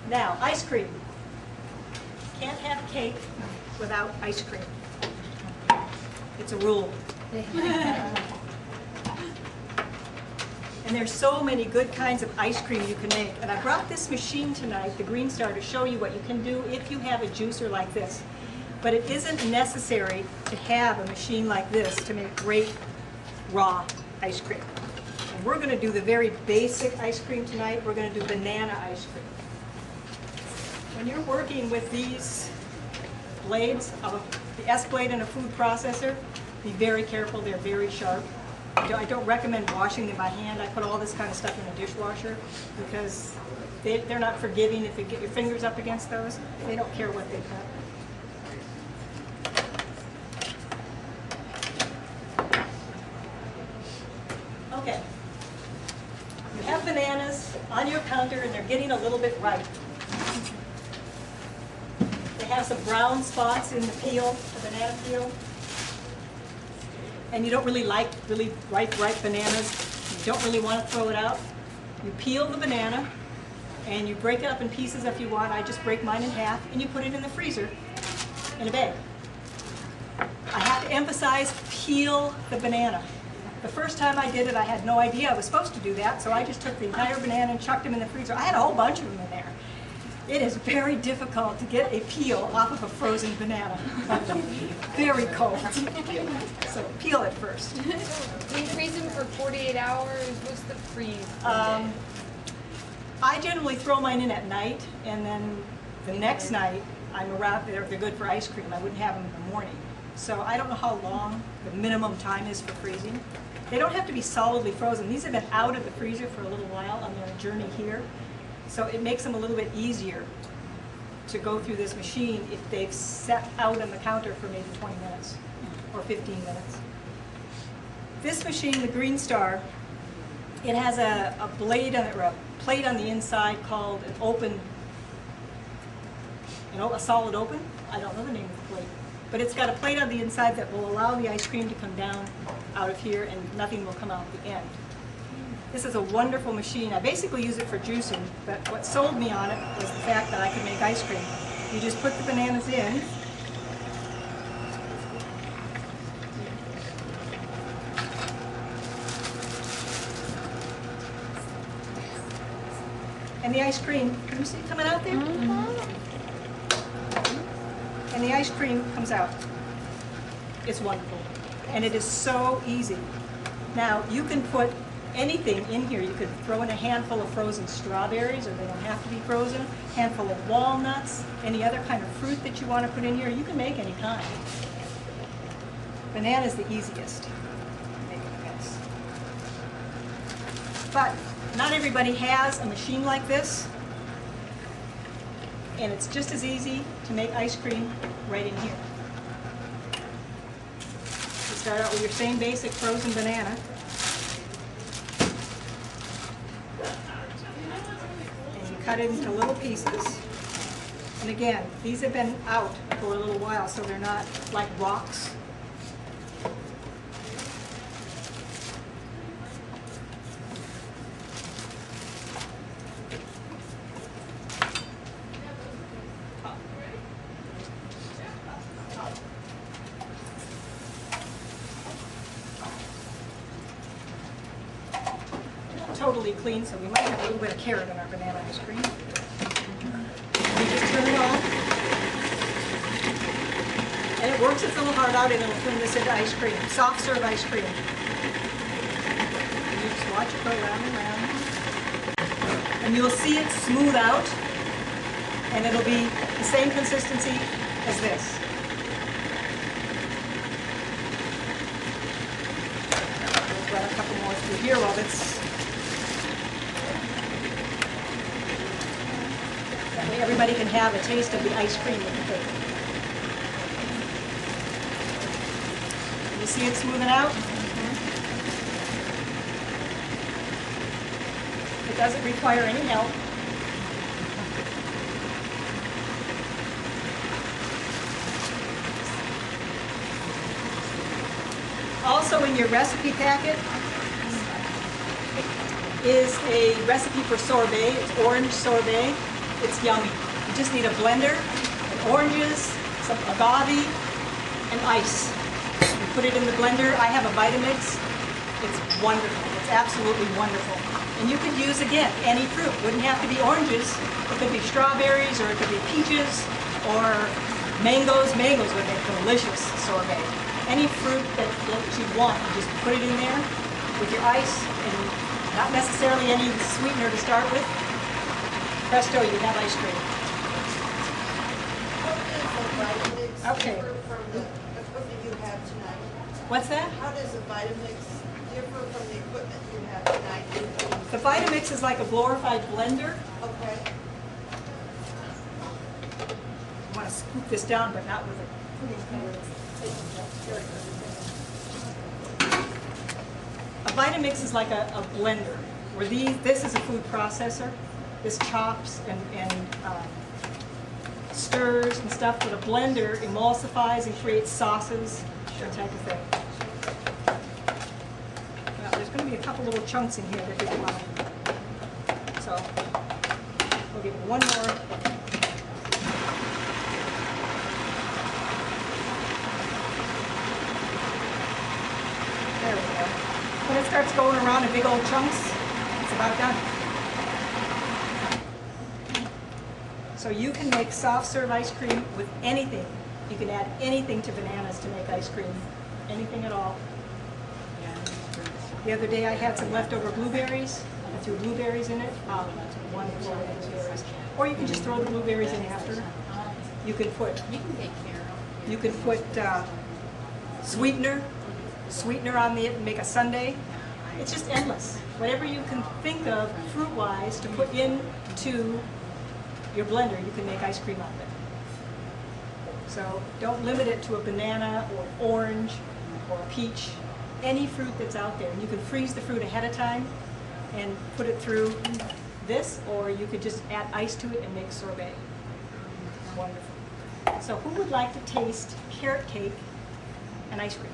Now, ice cream. Can't have cake without ice cream. It's a rule. And there's so many good kinds of ice cream you can make. And I brought this machine tonight, the Green Star, to show you what you can do if you have a juicer like this. But it isn't necessary to have a machine like this to make great raw ice cream. And we're going to do the very basic ice cream tonight. We're going to do banana ice cream. When you're working with these blades, the S blade and a food processor, be very careful. They're very sharp. I don't recommend washing them by hand. I put all this kind of stuff in a dishwasher because they're not forgiving if you get your fingers up against those. They don't care what they cut. Okay. You have bananas on your counter and they're getting a little bit ripe. They have some brown spots in the peel, the banana peel. And you don't really like really ripe bananas. You don't really want to throw it out. You peel the banana and you break it up in pieces if you want. I just break mine in half and you put it in the freezer in a bag. I have to emphasize, peel the banana. The first time I did it, I had no idea I was supposed to do that, so I just took the entire banana and chucked them in the freezer. I had a whole bunch of them in there. It is very difficult to get a peel off of a frozen banana. Very cold. So peel it first. Do you freeze them for 48 hours? What's the freeze? I generally throw mine in at night, and then the next night I'm around. They're good for ice cream. I wouldn't have them in the morning. So I don't know how long the minimum time is for freezing. They don't have to be solidly frozen. These have been out of the freezer for a little while on their journey here. So it makes them a little bit easier to go through this machine if they've set out on the counter for maybe 20 minutes or 15 minutes. This machine, the Green Star, it has a blade on it, or a plate on the inside called an open, a solid open. I don't know the name of the plate. But it's got a plate on the inside that will allow the ice cream to come down out of here and nothing will come out the end. This is a wonderful machine. I basically use it for juicing, but what sold me on it was the fact that I could make ice cream. You just put the bananas in. And the ice cream, can you see it coming out there? And the ice cream comes out. It's wonderful. And it is so easy. Now, you can put anything in here. You could throw in a handful of frozen strawberries, or they don't have to be frozen, a handful of walnuts, any other kind of fruit that you want to put in here. You can make any kind. Banana is the easiest to make a mess. But not everybody has a machine like this, and it's just as easy to make ice cream right in here. You start out with your same basic frozen banana. Cut it into little pieces. And again, these have been out for a little while, so they're not like rocks. Totally clean, so we might have a little bit of carrot in our banana ice cream. We just turn it on. And it works its little heart out and it'll turn this into ice cream, soft serve ice cream. And you just watch it go round and round. And you'll see it smooth out, and it'll be the same consistency as this. We'll run a couple more through here while it's everybody can have a taste of the ice cream with the cake. You see it smoothing out? It doesn't require any help. Also in your recipe packet is a recipe for sorbet. It's orange sorbet. It's yummy. You just need a blender, and oranges, some agave, and ice. You put it in the blender. I have a Vitamix. It's wonderful. It's absolutely wonderful. And you could use, again, any fruit. It wouldn't have to be oranges. It could be strawberries, or it could be peaches, or mangoes. Mangoes would make delicious sorbet. Any fruit that you want, you just put it in there with your ice, and not necessarily any sweetener to start with. Presto, you have ice cream. How does the Vitamix Okay. differ from the equipment you have tonight? What's that? How does the Vitamix differ from the equipment you have tonight? The Vitamix is like a glorified blender. Okay. I want to scoop this down, but not with a pudding thing. A Vitamix is like a blender, where this is a food processor. This chops and stirs and stuff, but a blender emulsifies and creates sauces, that type of thing. Now, there's going to be a couple little chunks in here that didn't want. So we'll give it one more. There we go. When it starts going around in big old chunks, it's about done. So you can make soft serve ice cream with anything. You can add anything to bananas to make ice cream. Anything at all. The other day I had some leftover blueberries. I threw blueberries in it. Wonderful blueberries. Or you can just throw the blueberries in after. You can put sweetener on it and make a sundae. It's just endless. Whatever you can think of fruit-wise to put into your blender, you can make ice cream out of it. So don't limit it to a banana or an orange or a peach. Any fruit that's out there. And you can freeze the fruit ahead of time and put it through this, or you could just add ice to it and make sorbet. Wonderful. So who would like to taste carrot cake and ice cream?